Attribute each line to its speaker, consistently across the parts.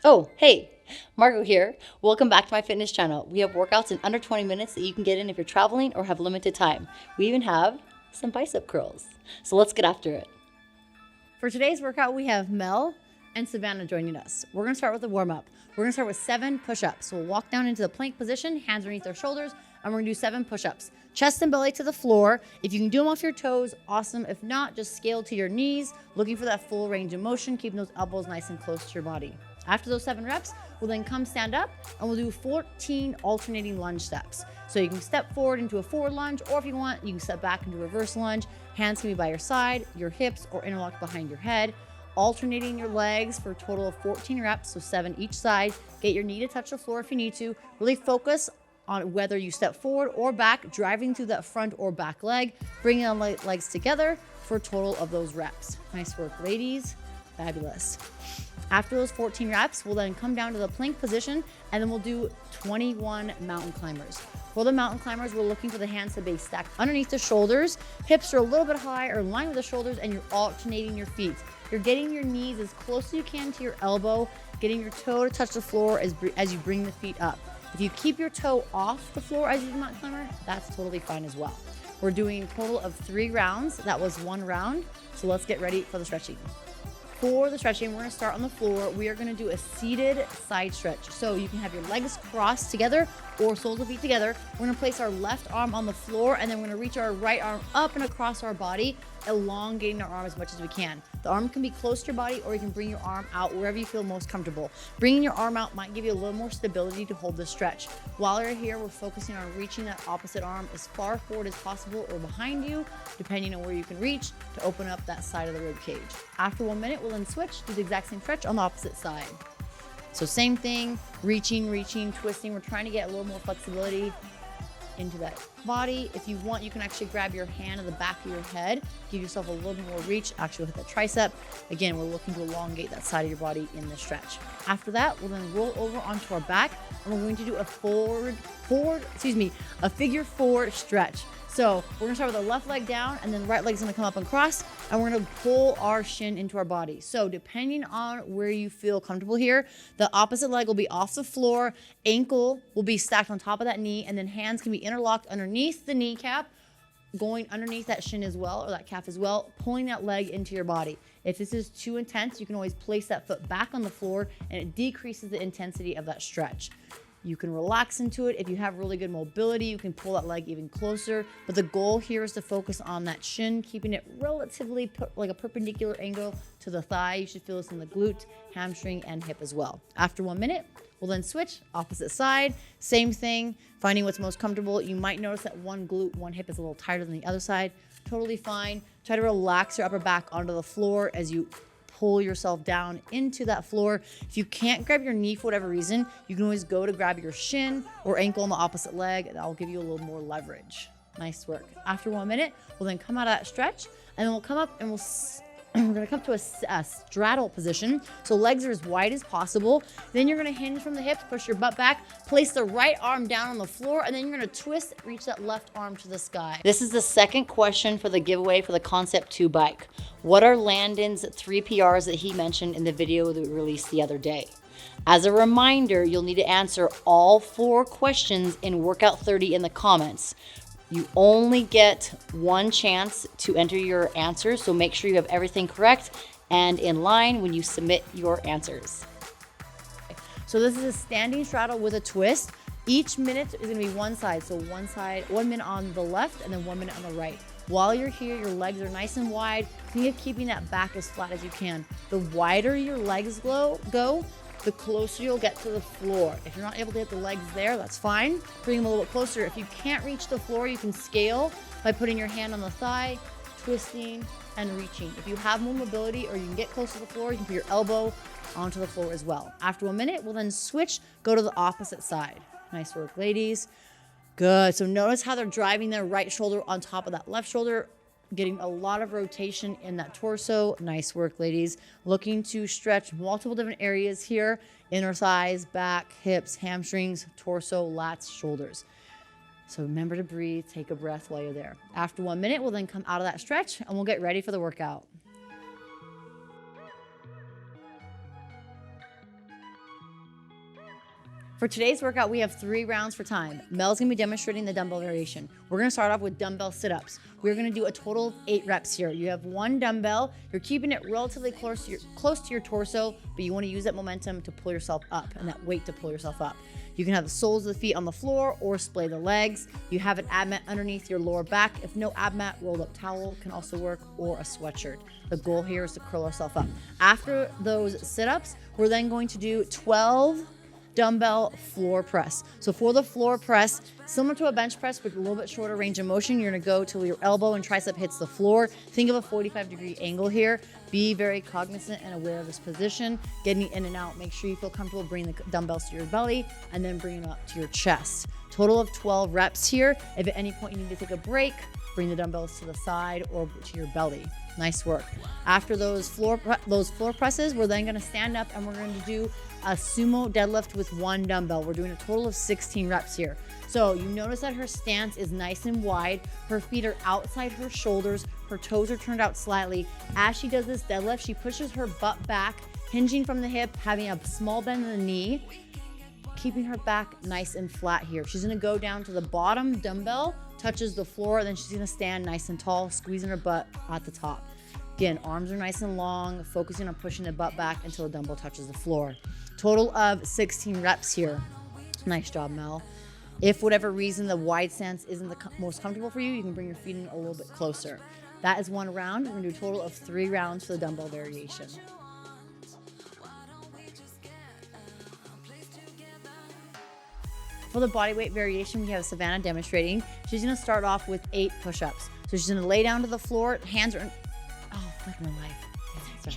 Speaker 1: Oh, hey, Margaux here. Welcome back to my fitness channel. We have workouts in under 20 minutes that you can get in if you're traveling or have limited time. We even have some bicep curls. So let's get after it. For today's workout, we have Mel and Savannah joining us. We're gonna start with a warm-up. We're gonna start with 7 push-ups. So we'll walk down into the plank position, hands underneath our shoulders, and we're gonna do 7 push-ups. Chest and belly to the floor. If you can do them off your toes, awesome. If not, just scale to your knees, looking for that full range of motion, keeping those elbows nice and close to your body. After those 7 reps, we'll then come stand up and we'll do 14 alternating lunge steps. So you can step forward into a forward lunge, or if you want, you can step back into a reverse lunge. Hands can be by your side, your hips, or interlocked behind your head. Alternating your legs for a total of 14 reps, so 7 each side. Get your knee to touch the floor if you need to. Really focus on whether you step forward or back, driving through that front or back leg, bringing the legs together for a total of those reps. Nice work, ladies. Fabulous. After those 14 reps, we'll then come down to the plank position, and then we'll do 21 mountain climbers. For the mountain climbers, we're looking for the hands to be stacked underneath the shoulders. Hips are a little bit high or in line with the shoulders, and you're alternating your feet. You're getting your knees as close as you can to your elbow, getting your toe to touch the floor as you bring the feet up. If you keep your toe off the floor as you do mountain climber, that's totally fine as well. We're doing a total of 3 rounds. That was 1 round. So let's get ready for the stretching. For the stretching, we're gonna start on the floor. We are gonna do a seated side stretch. So you can have your legs crossed together or soles of feet together. We're gonna place our left arm on the floor, and then we're gonna reach our right arm up and across our body, elongating our arm as much as we can. The arm can be close to your body, or you can bring your arm out wherever you feel most comfortable. Bringing your arm out might give you a little more stability to hold the stretch. While you're here, we're focusing on reaching that opposite arm as far forward as possible or behind you, depending on where you can reach, to open up that side of the rib cage. After 1 minute, we'll then switch, do the exact same stretch on the opposite side. So same thing, reaching, twisting. We're trying to get a little more flexibility into that body. If you want, you can actually grab your hand at the back of your head, give yourself a little more reach, actually hit the tricep. Again, we're looking to elongate that side of your body in the stretch. After that, we'll then roll over onto our back, and we're going to do a a figure 4 stretch. So we're gonna start with the left leg down, and then the right leg's gonna come up and cross, and we're gonna pull our shin into our body. So depending on where you feel comfortable here, the opposite leg will be off the floor, ankle will be stacked on top of that knee, and then hands can be interlocked underneath the kneecap, going underneath that shin as well, or that calf as well, pulling that leg into your body. If this is too intense, you can always place that foot back on the floor, and it decreases the intensity of that stretch. You can relax into it. If you have really good mobility, you can pull that leg even closer. But the goal here is to focus on that shin, keeping it relatively like a perpendicular angle to the thigh. You should feel this in the glute, hamstring, and hip as well. After 1 minute, we'll then switch, opposite side. Same thing, finding what's most comfortable. You might notice that one glute, one hip is a little tighter than the other side. Totally fine. Try to relax your upper back onto the floor as you pull yourself down into that floor. If you can't grab your knee for whatever reason, you can always go to grab your shin or ankle on the opposite leg. That'll give you a little more leverage. Nice work. After 1 minute, we'll then come out of that stretch, and then we'll come up and we're gonna come to a straddle position. So legs are as wide as possible. Then you're gonna hinge from the hips, push your butt back, place the right arm down on the floor, and then you're gonna twist, reach that left arm to the sky. This is the second question for the giveaway for the Concept 2 bike. What are Landon's 3 PRs that he mentioned in the video that we released the other day? As a reminder, you'll need to answer all 4 questions in Workout 30 in the comments. You only get 1 chance to enter your answers, so make sure you have everything correct and in line when you submit your answers. So this is a standing straddle with a twist. Each minute is gonna be one side. So 1 minute on the left and then 1 minute on the right. While you're here, your legs are nice and wide. Think of keeping that back as flat as you can. The wider your legs go, the closer you'll get to the floor. If you're not able to hit the legs there, that's fine. Bring them a little bit closer. If you can't reach the floor, you can scale by putting your hand on the thigh, twisting, and reaching. If you have more mobility or you can get close to the floor, you can put your elbow onto the floor as well. After 1 minute, we'll then switch, go to the opposite side. Nice work, ladies. Good. So notice how they're driving their right shoulder on top of that left shoulder, getting a lot of rotation in that torso. Nice work, ladies. Looking to stretch multiple different areas here: inner thighs, back, hips, hamstrings, torso, lats, shoulders. So remember to breathe, take a breath while you're there. After 1 minute, we'll then come out of that stretch and we'll get ready for the workout. For today's workout, we have 3 rounds for time. Mel's gonna be demonstrating the dumbbell variation. We're gonna start off with dumbbell sit-ups. We're gonna do a total of 8 reps here. You have 1 dumbbell. You're keeping it relatively close to your torso, but you wanna use that momentum to pull yourself up and that weight to pull yourself up. You can have the soles of the feet on the floor or splay the legs. You have an ab mat underneath your lower back. If no ab mat, rolled up towel can also work, or a sweatshirt. The goal here is to curl ourselves up. After those sit-ups, we're then going to do 12 dumbbell floor press. So for the floor press, similar to a bench press with a little bit shorter range of motion, you're gonna go till your elbow and tricep hits the floor. Think of a 45-degree angle here. Be very cognizant and aware of this position, getting in and out. Make sure you feel comfortable bringing the dumbbells to your belly and then bringing it up to your chest. Total of 12 reps here. If at any point you need to take a break, bring the dumbbells to the side or to your belly. Nice work. After those floor presses, we're then gonna stand up and we're gonna do a sumo deadlift with 1 dumbbell. We're doing a total of 16 reps here. So you notice that her stance is nice and wide. Her feet are outside her shoulders. Her toes are turned out slightly. As she does this deadlift, she pushes her butt back, hinging from the hip, having a small bend in the knee, keeping her back nice and flat here. She's gonna go down to the bottom dumbbell, touches the floor, then she's gonna stand nice and tall, squeezing her butt at the top. Again, arms are nice and long, focusing on pushing the butt back until the dumbbell touches the floor. Total of 16 reps here. Nice job, Mel. If for whatever reason the wide stance isn't the most comfortable for you, you can bring your feet in a little bit closer. That is 1 round. We're gonna do a total of 3 rounds for the dumbbell variation. For the bodyweight variation, we have Savannah demonstrating. She's gonna start off with 8 push-ups. So she's gonna lay down to the floor, hands are in, oh, fuck my life. Sorry.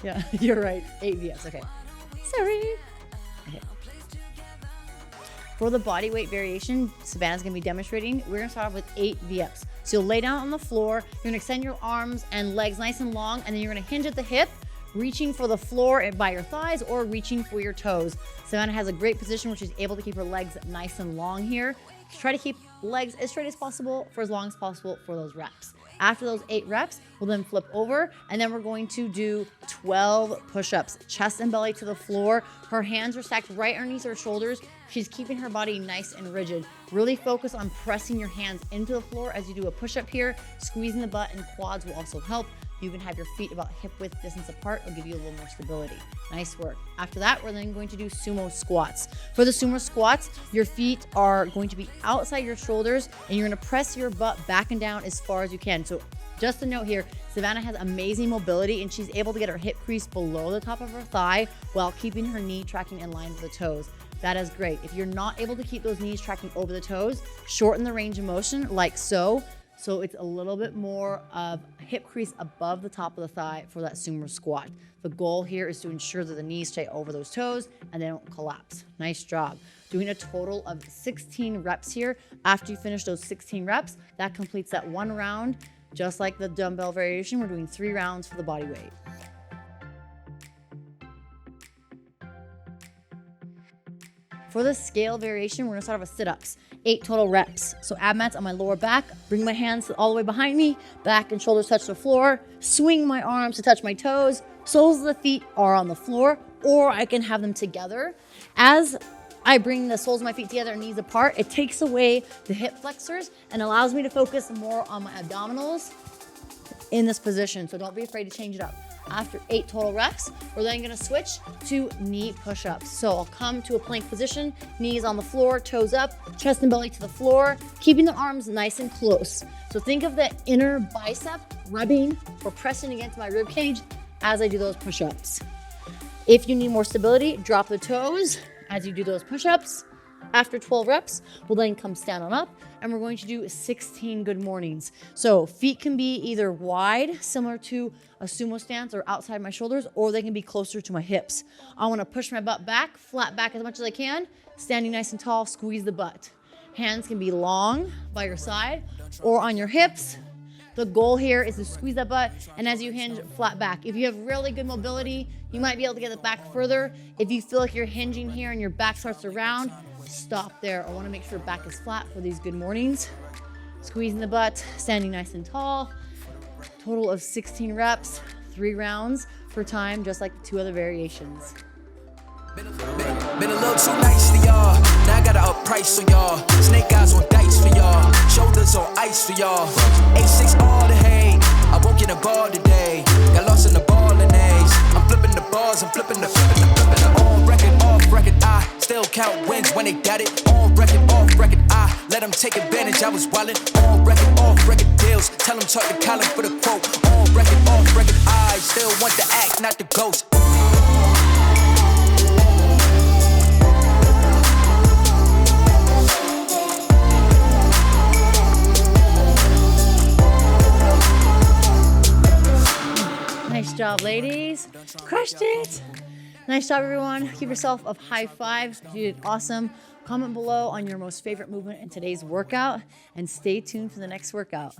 Speaker 1: Yeah, you're right, 8 VFs, okay. Sorry. Okay. For the bodyweight variation, Savannah's gonna be demonstrating. We're gonna start off with 8 VFs. So you'll lay down on the floor, you're gonna extend your arms and legs nice and long, and then you're gonna hinge at the hip, reaching for the floor by your thighs or reaching for your toes. Savannah has a great position where she's able to keep her legs nice and long here. Try to keep legs as straight as possible for as long as possible for those reps. After those 8 reps, we'll then flip over and then we're going to do 12 push-ups, chest and belly to the floor. Her hands are stacked right underneath her shoulders. She's keeping her body nice and rigid. Really focus on pressing your hands into the floor as you do a push-up here. Squeezing the butt and quads will also help. You can have your feet about hip width distance apart. It'll give you a little more stability. Nice work. After that, we're then going to do sumo squats. For the sumo squats, your feet are going to be outside your shoulders and you're gonna press your butt back and down as far as you can. So just a note here, Savannah has amazing mobility and she's able to get her hip crease below the top of her thigh while keeping her knee tracking in line with the toes. That is great. If you're not able to keep those knees tracking over the toes, shorten the range of motion like so. So it's a little bit more of hip crease above the top of the thigh for that sumo squat. The goal here is to ensure that the knees stay over those toes and they don't collapse. Nice job. Doing a total of 16 reps here. After you finish those 16 reps, that completes that 1 round. Just like the dumbbell variation, we're doing 3 rounds for the body weight. For the scale variation, we're gonna start off with sit-ups. 8 total reps. So ab mats on my lower back, bring my hands all the way behind me, back and shoulders touch the floor, swing my arms to touch my toes, soles of the feet are on the floor, or I can have them together. As I bring the soles of my feet together and knees apart, it takes away the hip flexors and allows me to focus more on my abdominals in this position. So don't be afraid to change it up. After 8 total reps, we're then gonna switch to knee push-ups. So I'll come to a plank position, knees on the floor, toes up, chest and belly to the floor, keeping the arms nice and close. So think of the inner bicep rubbing or pressing against my rib cage as I do those push-ups. If you need more stability, drop the toes as you do those push-ups. After 12 reps, we'll then come stand on up and we're going to do 16 good mornings. So feet can be either wide, similar to a sumo stance or outside my shoulders, or they can be closer to my hips. I wanna push my butt back, flat back as much as I can, standing nice and tall, squeeze the butt. Hands can be long by your side or on your hips. The goal here is to squeeze that butt, and as you hinge, flat back. If you have really good mobility, you might be able to get it back further. If you feel like you're hinging here and your back starts to round, stop there. I wanna make sure back is flat for these good mornings. Squeezing the butt, standing nice and tall. Total of 16 reps, 3 rounds for time, just like the 2 other variations.
Speaker 2: Been a little too nice for y'all. Now I gotta up price on y'all. Snake eyes on dice for y'all. Shoulders on ice for y'all. 8-6 all the hate. I won't get a ball today. Got lost in the ball and A's. I'm flipping the bars, I'm flipping the on record, off record. I still count wins when they got it. On record, off record. I let them take advantage. I was wildin'. On record, off record deals. Tell them talk to Colin for the quote. On record, off record. I still want the act, not the ghost.
Speaker 1: Nice job, ladies. Crushed it. Nice job, everyone. Give yourself a high five. You did awesome. Comment below on your most favorite movement in today's workout and stay tuned for the next workout.